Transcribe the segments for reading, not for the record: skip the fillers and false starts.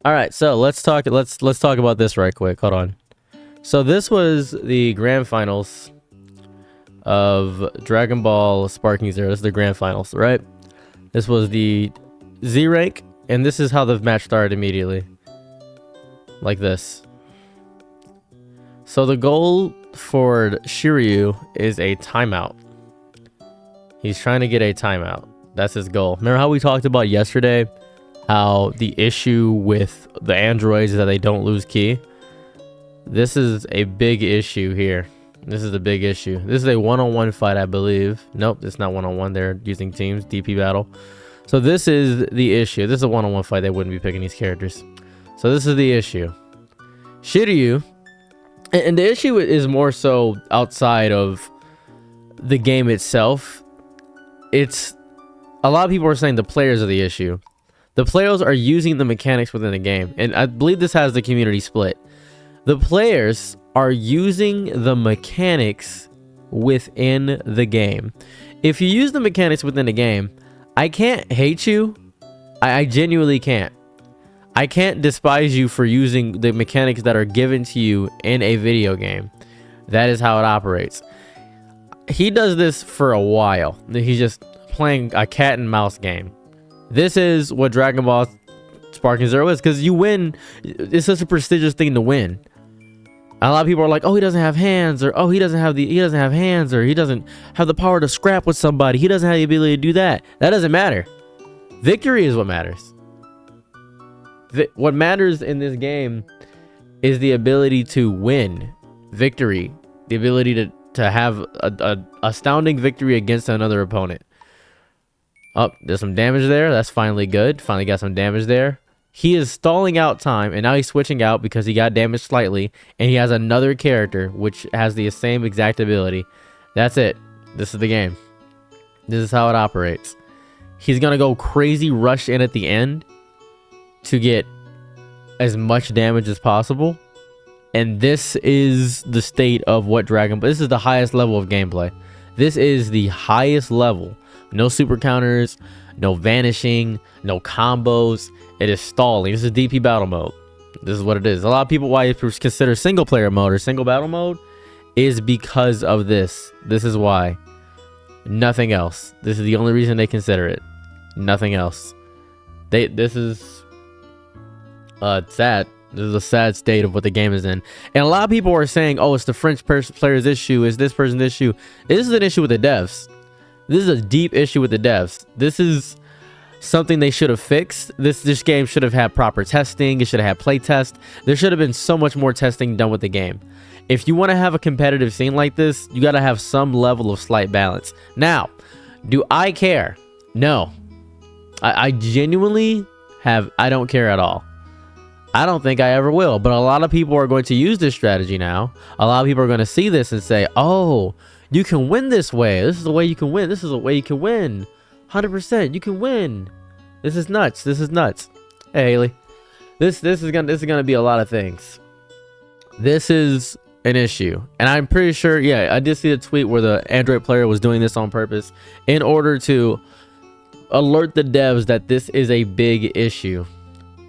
All right, so let's talk about this right quick. Hold on. So this was the grand finals of Dragon Ball Sparking Zero. This is the grand finals, right? This was the Z rank, and this is how the match started immediately. Like this. So the goal for Shiryu is a timeout. He's trying to get a timeout. That's his goal. Remember how we talked about yesterday how the issue with the androids is that they don't lose ki? This is a big issue here. This is a big issue. This is a one-on-one fight, I believe. Nope, it's not one-on-one. They're using teams, DP battle. So this is the issue. This is a one-on-one fight. They wouldn't be picking these characters. So this is the issue. Shiryu, and the issue is more so outside of the game itself. It's a lot of people are saying the players are the issue. The players are using the mechanics within the game, and I believe this has the community split. The players are using the mechanics within the game. If you use the mechanics within the game, I can't hate you. I genuinely can't. I can't despise you for using the mechanics that are given to you in a video game. That is how it operates. He does this for a while. He's just playing a cat and mouse game. This is what Dragon Ball Sparking Zero is, because you win. It's such a prestigious thing to win. A lot of people are like, oh, he doesn't have hands, or oh, he doesn't have hands, or he doesn't have the power to scrap with somebody. He doesn't have the ability to do that. That doesn't matter. Victory is what matters. What matters in this game is the ability to win. Victory. The ability to have a astounding victory against another opponent. Oh, there's some damage there. That's finally good. Finally got some damage there. He is stalling out time, and now he's switching out because he got damaged slightly, and he has another character which has the same exact ability. That's it. This is the game. This is how it operates. He's going to go crazy rush in at the end to get as much damage as possible. And this is the state of what Dragon Ball... This is the highest level of gameplay. This is the highest level. No super counters, no vanishing, no combos. It is stalling. This is DP battle mode. This is what it is. A lot of people, why you consider single player mode or single battle mode, is because of this. This is why. Nothing else. This is the only reason they consider it. Nothing else. This is sad. This is a sad state of what the game is in. And a lot of people are saying, oh, it's the French player's issue. It's this person's issue. This is an issue with the devs. This is a deep issue with the devs. This is something they should have fixed. This game should have had proper testing. It should have had play test. There should have been so much more testing done with the game. If you want to have a competitive scene like this, you got to have some level of slight balance. Now, do I care? No. I genuinely have... I don't care at all. I don't think I ever will. But a lot of people are going to use this strategy now. A lot of people are going to see this and say, oh... you can win this way. This is the way you can win. This is the way you can win. 100%. You can win. This is nuts. This is nuts. Hey, Haley. This is gonna be a lot of things. This is an issue, and I'm pretty sure. Yeah, I did see a tweet where the Android player was doing this on purpose in order to alert the devs that this is a big issue.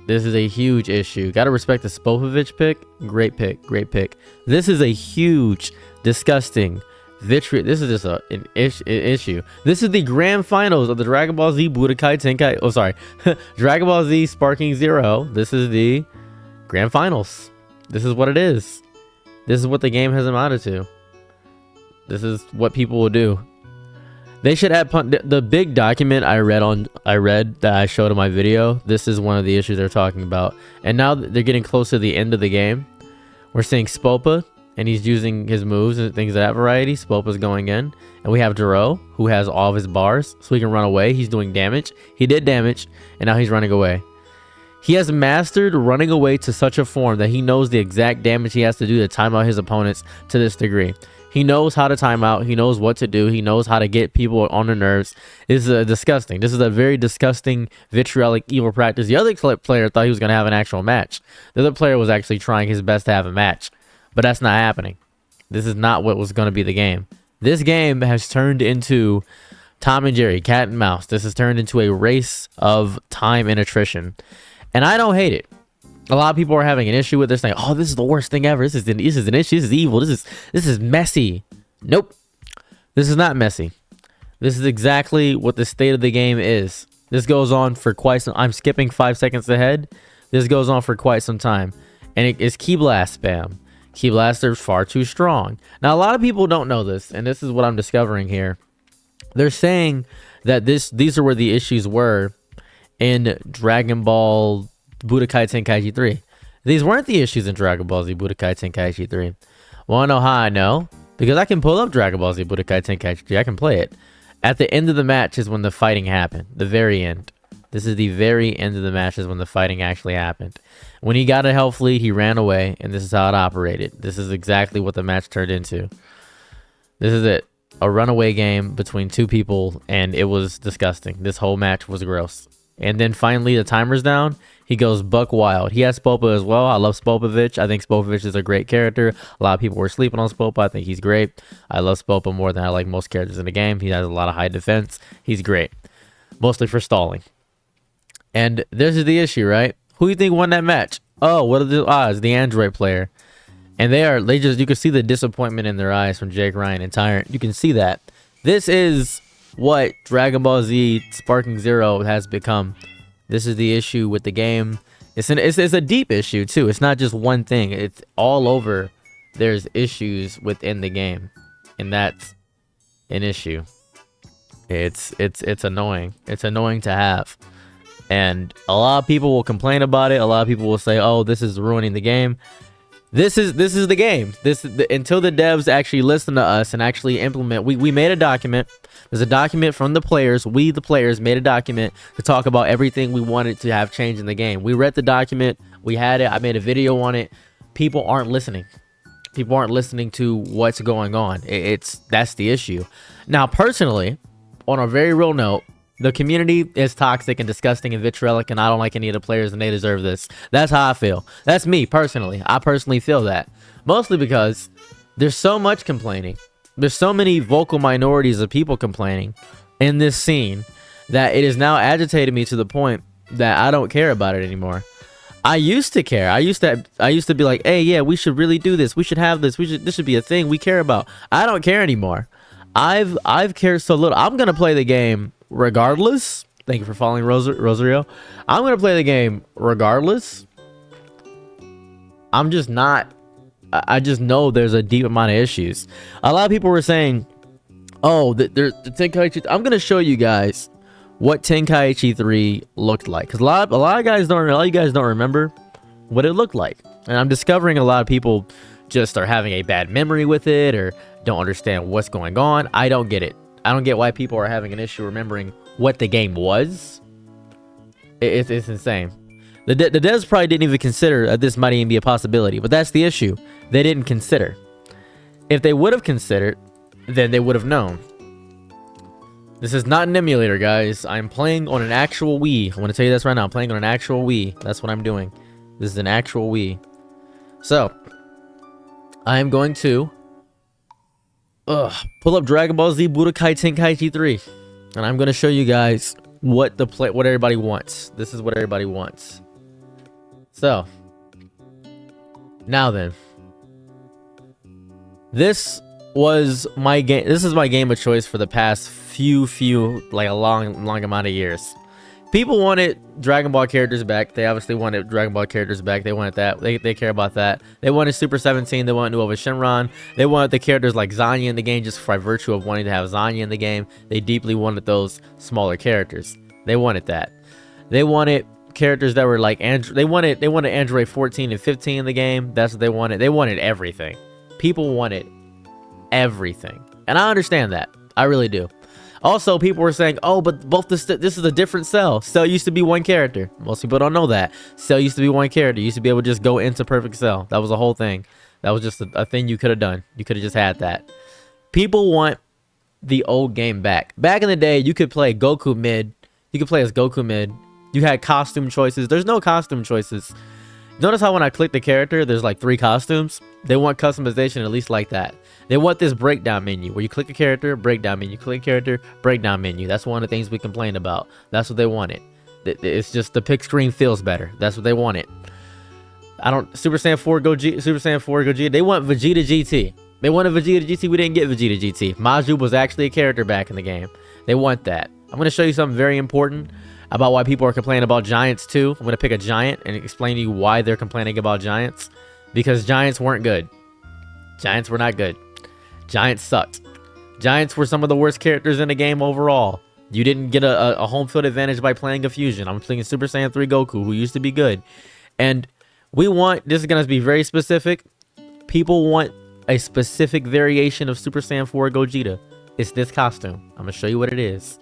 This is a huge issue. Gotta respect the Spopovich pick. Great pick. Great pick. This is a huge, disgusting. This is just an issue. This is the grand finals of the Dragon Ball Z Budokai Tenkaichi. Oh, sorry. Dragon Ball Z Sparking Zero. This is the grand finals. This is what it is. This is what the game has amounted to. This is what people will do. They should add the big document I read that I showed in my video. This is one of the issues they're talking about. And now they're getting close to the end of the game. We're seeing Spopa. And he's using his moves and things of that variety. Spopa's going in. And we have Duro, who has all of his bars. So he can run away. He's doing damage. He did damage. And now he's running away. He has mastered running away to such a form that he knows the exact damage he has to do to time out his opponents to this degree. He knows how to time out. He knows what to do. He knows how to get people on their nerves. This is disgusting. This is a very disgusting, vitriolic, evil practice. The other player thought he was going to have an actual match. The other player was actually trying his best to have a match. But that's not happening. This is not what was going to be the game. This game has turned into Tom and Jerry, cat and mouse. This has turned into a race of time and attrition. And I don't hate it. A lot of people are having an issue with this, saying, "Oh, this is the worst thing ever. This is an issue. This is evil. This is messy." Nope, this is not messy. This is exactly what the state of the game is. This goes on for quite some. I'm skipping 5 seconds ahead. This goes on for quite some time, and it is Ki Blast spam. Ki Blasts are far too strong. Now, a lot of people don't know this, and this is what I'm discovering here. They're saying that these are where the issues were in Dragon Ball Budokai Tenkaichi 3. These weren't the issues in Dragon Ball Z Budokai Tenkaichi 3. Want to know how I know? Because I can pull up Dragon Ball Z Budokai Tenkaichi 3. I can play it. At the end of the match is when the fighting happened. The very end. This is the very end of the match is when the fighting actually happened. When he got a health lead, he ran away, and this is how it operated. This is exactly what the match turned into. This is it. A runaway game between two people, and it was disgusting. This whole match was gross. And then finally, the timer's down. He goes buck wild. He has Spopa as well. I love Spopovich. I think Spopovich is a great character. A lot of people were sleeping on Spopa. I think he's great. I love Spopa more than I like most characters in the game. He has a lot of high defense. He's great. Mostly for stalling. And this is the issue, right? Who do you think won that match? Oh, what are the odds? The Android player. And you can see the disappointment in their eyes from Jake Ryan and Tyrant. You can see that. This is what Dragon Ball Z Sparking Zero has become. This is the issue with the game. It's a deep issue too. It's not just one thing. It's all over. There's issues within the game, and that's an issue. It's annoying. It's annoying to have, and a lot of people will complain about it. A lot of people will say, "Oh, this is ruining the game." This is the game. Until the devs actually listen to us and actually implement. We made a document. There's a document from the players. We, the players, made a document to talk about everything we wanted to have change in the game. We read the document. We had it. I made a video on it. People aren't listening. People aren't listening to what's going on. That's the issue. Now, personally, on a very real note, the community is toxic and disgusting and vitriolic, and I don't like any of the players, and they deserve this. That's how I feel. That's me, personally. I personally feel that. Mostly because there's so much complaining. There's so many vocal minorities of people complaining in this scene that it has now agitated me to the point that I don't care about it anymore. I used to care. I used to be like, hey, yeah, we should really do this. We should have this. This should be a thing we care about. I don't care anymore. I've cared so little. I'm gonna play the game regardless. Thank you for following Rosario. I'm gonna play the game regardless. I'm just not. I just know there's a deep amount of issues. A lot of people were saying, "Oh, the Tenkaichi." I'm gonna show you guys what Tenkaichi 3 looked like, because a lot of you guys don't remember what it looked like, and I'm discovering a lot of people just are having a bad memory with it or don't understand what's going on. I don't get it. I don't get why people are having an issue remembering what the game was. It's insane. The devs probably didn't even consider that this might even be a possibility, but that's the issue. They didn't consider. If they would have considered, then they would have known. This is not an emulator, guys. I'm playing on an actual Wii. I want to tell you this right now. I'm playing on an actual Wii. That's what I'm doing. This is an actual Wii. So, I am going to pull up Dragon Ball Z Budokai Tenkaichi 3, and I'm going to show you guys what everybody wants. This is what everybody wants. So, now then, this was my game. This is my game of choice for the past few like a long amount of years. People wanted Dragon Ball characters back. They obviously wanted Dragon Ball characters back. They wanted that. They care about that. They wanted Super 17. They wanted Nuova Shenron. They wanted the characters like Zanya in the game just by virtue of wanting to have Zanya in the game. They deeply wanted those smaller characters. They wanted that. They wanted characters that were like they wanted Android 14 and 15 in the game. That's what they wanted. They wanted everything. People wanted everything. And I understand that. I really do. Also, people were saying, oh, but this is a different Cell. Cell used to be one character. Most people don't know that. Cell used to be one character. You used to be able to just go into Perfect Cell. That was a whole thing. That was just a thing you could have done. You could have just had that. People want the old game back. Back in the day, you could play Goku mid. You could play as Goku mid. You had costume choices. There's no costume choices. Notice how when I click the character, there's like 3 costumes. They want customization at least like that. They want this breakdown menu where you click a character, breakdown menu, click a character, breakdown menu. That's one of the things we complained about. That's what they wanted. It's just the pick screen feels better. That's what they wanted. I don't Super Saiyan 4 Super Saiyan 4 Gogeta. They want Vegeta GT. They wanted Vegeta GT. We didn't get Vegeta GT. Maju was actually a character back in the game. They want that. I'm going to show you something very important about why people are complaining about Giants too. I'm going to pick a Giant and explain to you why they're complaining about Giants. Because Giants weren't good. Giants were not good. Giants sucked. Giants were some of the worst characters in the game overall. You didn't get a home field advantage by playing a fusion. I'm playing Super Saiyan 3 Goku, who used to be good. And we want, this is going to be very specific. People want a specific variation of Super Saiyan 4 Gogeta. It's this costume. I'm going to show you what it is.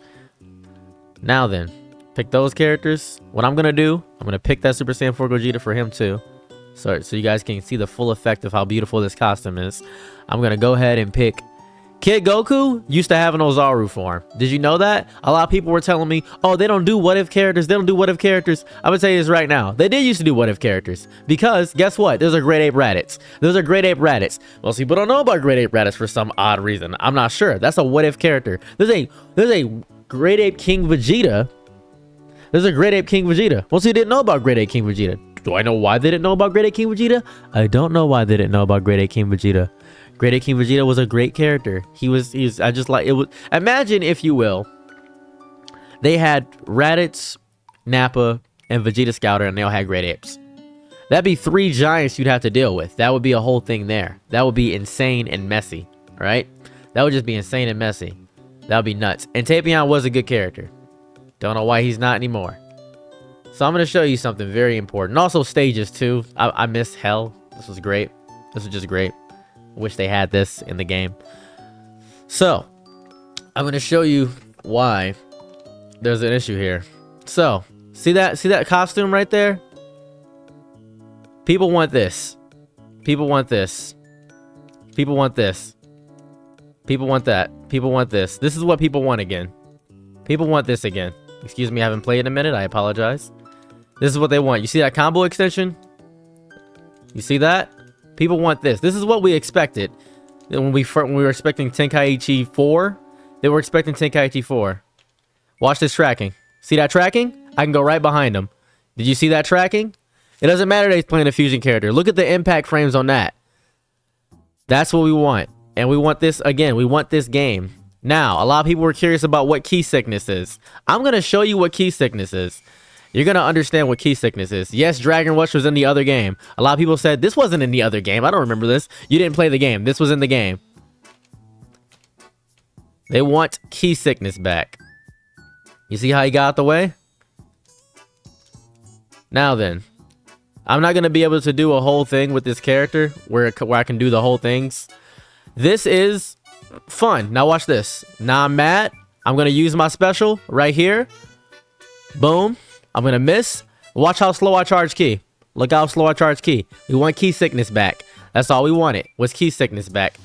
Now then, pick those characters. What I'm going to do, I'm going to pick that Super Saiyan 4 Gogeta for him too. So you guys can see the full effect of how beautiful this costume is. I'm going to go ahead and pick Kid Goku used to have an Ozaru form. Did you know that? A lot of people were telling me, oh, they don't do what-if characters. They don't do what-if characters. I'm going to tell you this right now. They did used to do what-if characters. Because, guess what? Those are Great Ape Raditz. Those are Great Ape Raditz. Most people don't know about Great Ape Raditz for some odd reason. I'm not sure. That's a what-if character. There's a Great Ape King Vegeta. There's a Great Ape King Vegeta. Most people didn't know about Great Ape King Vegeta. Do I know why they didn't know about Great Ape King Vegeta? I don't know why they didn't know about Great Ape King Vegeta. Great Ape King Vegeta was a great character. I just like it. Was, imagine, if you will, they had Raditz, Nappa, and Vegeta Scouter, and they all had Great Apes. That'd be 3 giants you'd have to deal with. That would be a whole thing there. That would be insane and messy, right? That would just be insane and messy. That would be nuts. And Tapion was a good character. Don't know why he's not anymore. So I'm going to show you something very important. Also stages too. I miss Hell. This was great. This was just great. Wish they had this in the game. So I'm going to show you why there's an issue here. So see that costume right there? People want this. People want this. People want this. People want that. People want this. This is what people want again. People want this again. Excuse me, I haven't played in a minute. I apologize. This is what they want. You see that combo extension? You see that? People want this. This is what we expected. When we were expecting Tenkaichi 4, they were expecting Tenkaichi 4. Watch this tracking. See that tracking? I can go right behind them. Did you see that tracking? It doesn't matter that he's playing a fusion character. Look at the impact frames on that. That's what we want. And we want this again. We want this game. Now, a lot of people were curious about what key sickness is. I'm going to show you what key sickness is. You're going to understand what key sickness is. Yes, Dragon Rush was in the other game. A lot of people said, this wasn't in the other game. I don't remember this. You didn't play the game. This was in the game. They want key sickness back. You see how he got out the way? Now then, I'm not going to be able to do a whole thing with this character where I can do the whole things. This is fun. Now watch this. Now I'm mad. I'm going to use my special right here. Boom. I'm going to miss. Watch how slow I charge key. Look how slow I charge key. We want key sickness back. That's all we wanted was key sickness back.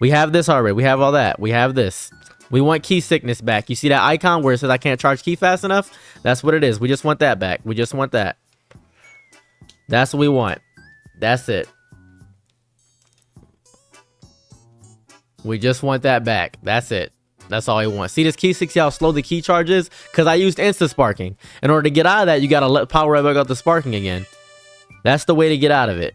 We have this already. We have all that. We have this. We want key sickness back. You see that icon where it says I can't charge key fast enough? That's what it is. We just want that back. We just want that. That's what we want. That's it. We just want that back. That's it. That's all I want. See this key 6, how slow the key charge is? Because I used insta sparking. In order to get out of that, you got to let power up out the sparking again. That's the way to get out of it.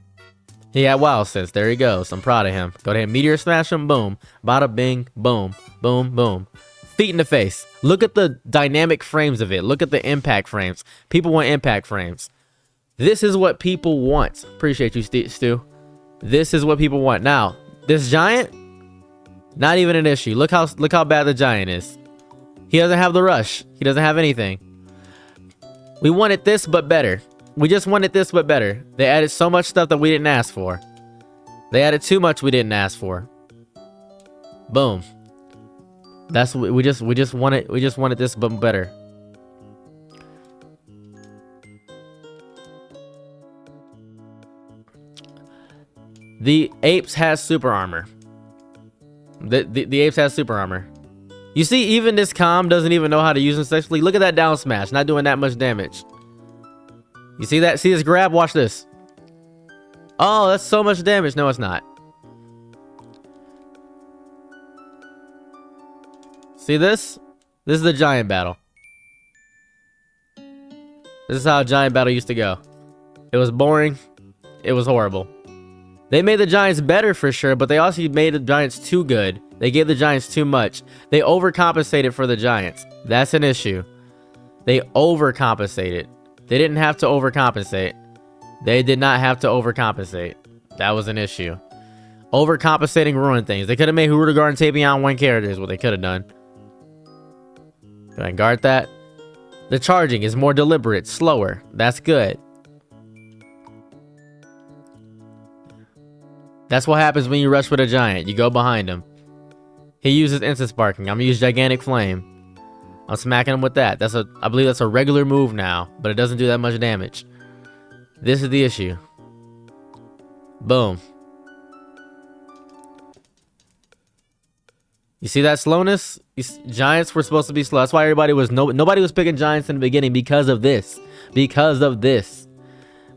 He had wow sense. There he goes. I'm proud of him. Go ahead, meteor smash him. Boom. Bada bing. Boom. Boom. Boom. Feet in the face. Look at the dynamic frames of it. Look at the impact frames. People want impact frames. This is what people want. Appreciate you, Stu. This is what people want. Now, this giant, not even an issue. Look how bad the giant is. He doesn't have the rush. He doesn't have anything. We wanted this, but better. We just wanted this, but better. They added so much stuff that we didn't ask for. They added too much we didn't ask for. Boom. That's what we just wanted. We just wanted this, but better. The apes has super armor. The apes has super armor. You see, even this Calm doesn't even know how to use them successfully. Look at that down smash, not doing that much damage. You see that? See this grab? Watch this. Oh, that's so much damage. No, it's not. See this? This is the giant battle. This is how a giant battle used to go. It was boring. It was horrible. They made the Giants better for sure, but they also made the Giants too good. They gave the Giants too much. They overcompensated for the Giants. That's an issue. They overcompensated. They didn't have to overcompensate. They did not have to overcompensate. That was an issue. Overcompensating ruined things. They could have made Rudiger and Tapion one character is what they could have done. Can I guard that? The charging is more deliberate, slower. That's good. That's what happens when you rush with a Giant. You go behind him. He uses instant sparking. I'm gonna use Gigantic Flame. I'm smacking him with that. I believe that's a regular move now, but it doesn't do that much damage. This is the issue. Boom. You see that slowness? Giants were supposed to be slow. That's why nobody was picking Giants in the beginning because of this. Because of this.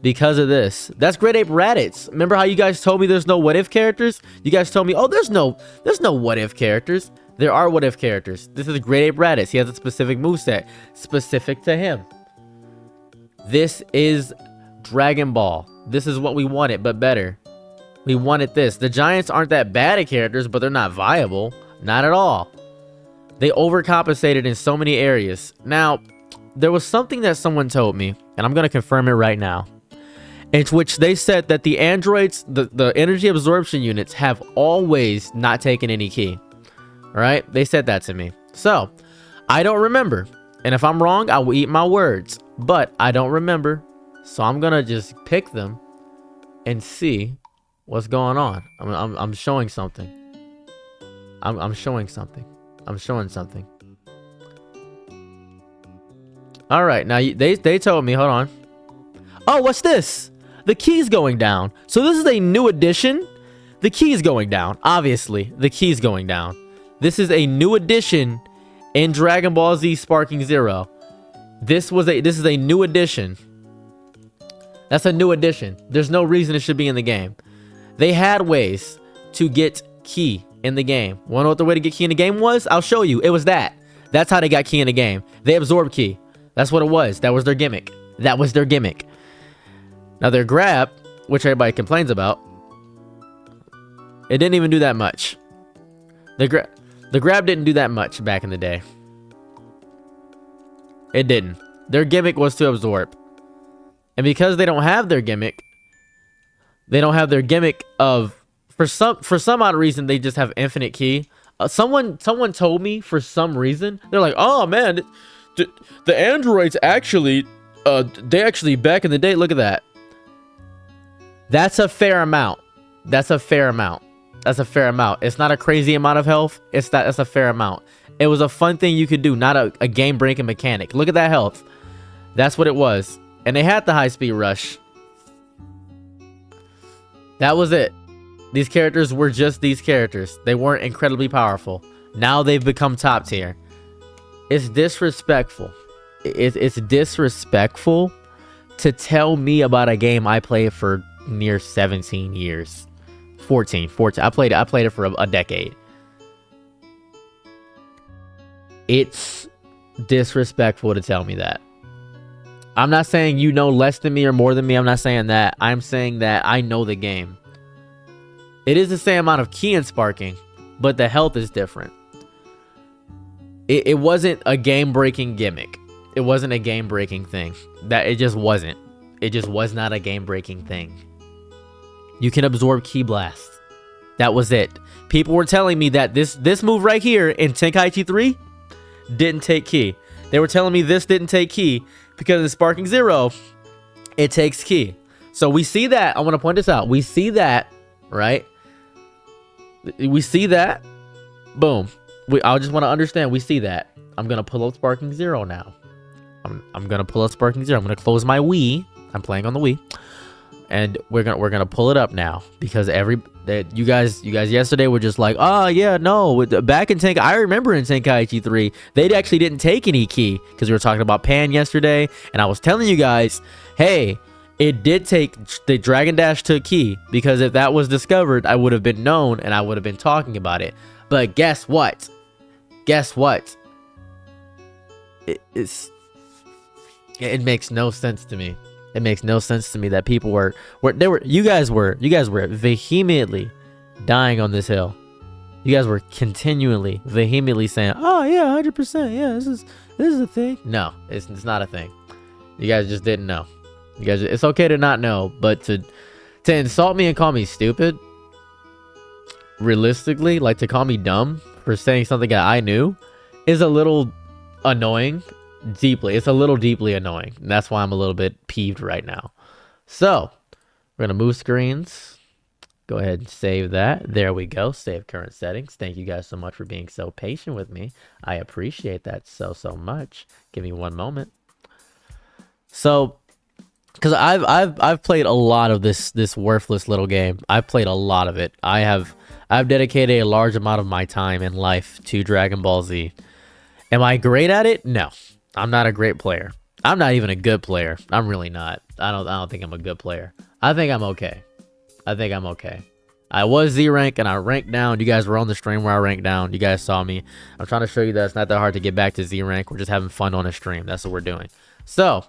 Because of this. That's Great Ape Raditz. Remember how you guys told me there's no what if characters? You guys told me, oh, there's no what if characters. There are what if characters. This is Great Ape Raditz. He has a specific moveset specific to him. This is Dragon Ball. This is what we wanted, but better. We wanted this. The Giants aren't that bad at characters, but they're not viable. Not at all. They overcompensated in so many areas. Now, there was something that someone told me, and I'm going to confirm it right now, in which they said that the androids, the energy absorption units, have always not taken any ki. All right? They said that to me. So, I don't remember. And if I'm wrong, I will eat my words. But I don't remember. So I'm going to just pick them and see what's going on. I'm showing something. I'm showing something. I'm showing something. All right. Now, they told me, hold on. Oh, what's this? The key's going down. So this is a new addition. The key's going down. Obviously, the key's going down. This is a new addition in Dragon Ball Z Sparking Zero. This is a new addition. That's a new addition. There's no reason it should be in the game. They had ways to get ki in the game. Want to know what the way to get ki in the game was? I'll show you. It was that. That's how they got ki in the game. They absorbed ki. That's what it was. That was their gimmick. That was their gimmick. Now their grab, which everybody complains about, it didn't even do that much. The grab didn't do that much back in the day. It didn't. Their gimmick was to absorb. And because they don't have their gimmick, of for some odd reason they just have infinite ki. Someone told me for some reason, they're like, "Oh man, the androids actually they actually back in the day, look at that." That's a fair amount. That's a fair amount. That's a fair amount. It's not a crazy amount of health. That's a fair amount. It was a fun thing you could do, not a game-breaking mechanic. Look at that health. That's what it was. And they had the high-speed rush. That was it. These characters were just these characters. They weren't incredibly powerful. Now they've become top tier. It's disrespectful. It's disrespectful to tell me about a game I played for near 17 years. 14. I played it for a decade. It's disrespectful to tell me that. I'm not saying you know less than me or more than me. I'm not saying that. I'm saying that I know the game. It is the same amount of ki and sparking, but the health is different. It wasn't a game-breaking gimmick. It wasn't a game-breaking thing. It just wasn't. It just was not a game-breaking thing. You can absorb ki blast. That was it. People were telling me that this move right here in Tenkaichi 3 didn't take ki. They were telling me this didn't take ki because in Sparking Zero, it takes ki. So we see that. I want to point this out. We see that, right? We see that. Boom. I just want to understand. We see that. I'm going to pull up Sparking Zero now. I'm going to pull up Sparking Zero. I'm going to close my Wii. I'm playing on the Wii. And we're gonna pull it up now because you guys yesterday were just like, oh yeah, no, back in I remember in Tenkaichi 3 they actually didn't take any ki because we were talking about Pan yesterday, and I was telling you guys, hey, it did take the Dragon Dash took ki because if that was discovered, I would have been known and I would have been talking about it. But guess what? Guess what? It makes no sense to me. It makes no sense to me that people you guys were vehemently dying on this hill. You guys were continually, vehemently saying, "Oh yeah, 100%, yeah, this is a thing." No, it's not a thing. You guys just didn't know. You guys, it's okay to not know, but to insult me and call me stupid, realistically, like to call me dumb for saying something that I knew, is a little annoying. It's a little deeply annoying. And that's why I'm a little bit peeved right now. So we're gonna move screens. Go ahead and save that. There we go. Save current settings. Thank you guys so much for being so patient with me. I appreciate that so much. Give me one moment. So, because I've played a lot of this worthless little game. I've played a lot of it. I've dedicated a large amount of my time in life to Dragon Ball Z. Am I great at it? No, I'm not a great player. I'm not even a good player. I'm really not. I don't think I'm a good player. I think I'm okay. I was Z rank and I ranked down. You guys were on the stream where I ranked down. You guys saw me. I'm trying to show you that it's not that hard to get back to Z rank. We're just having fun on a stream. That's what we're doing. So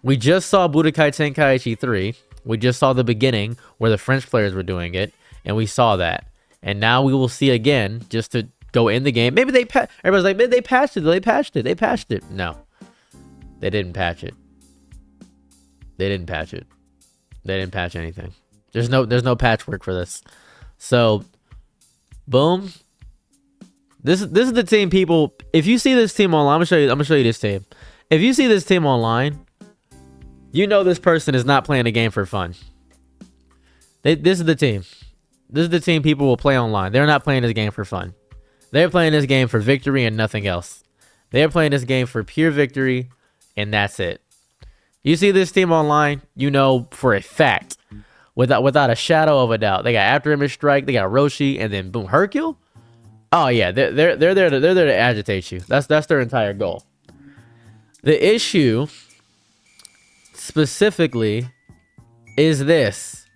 we just saw Budokai Tenkaichi 3. We just saw the beginning where the French players were doing it, and we saw that. And now we will see again, just to go in the game. Maybe everybody's like, they patched it. They patched it. No, they didn't patch it. They didn't patch anything. There's no patchwork for this. So, boom. This is the team, people. If you see this team online, I'm gonna show you this team. If you see this team online, you know this person is not playing the game for fun. This is the team. This is the team people will play online. They're not playing this game for fun. They're playing this game for victory and nothing else. They're playing this game for pure victory, and that's it. You see this team online, you know for a fact, without a shadow of a doubt, they got After Image Strike, they got Roshi, and then boom, Hercule. Oh yeah, they're there to agitate you. That's their entire goal. The issue specifically is this: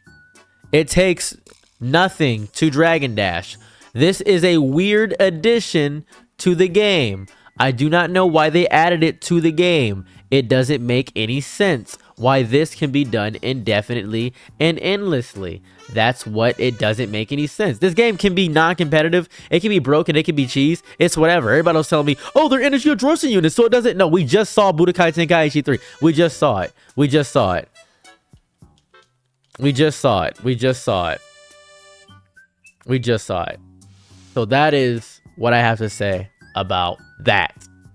it takes nothing to Dragon Dash. This is a weird addition to the game. I do not know why they added it to the game. It doesn't make any sense why this can be done indefinitely and endlessly. That's what it doesn't make any sense. This game can be non-competitive. It can be broken. It can be cheese. It's whatever. Everybody was telling me, oh, they're energy addressing units, so it doesn't. No, we just saw Budokai Tenkaichi 3. We just saw it. We just saw it. We just saw it. We just saw it. We just saw it. So that is what I have to say about that.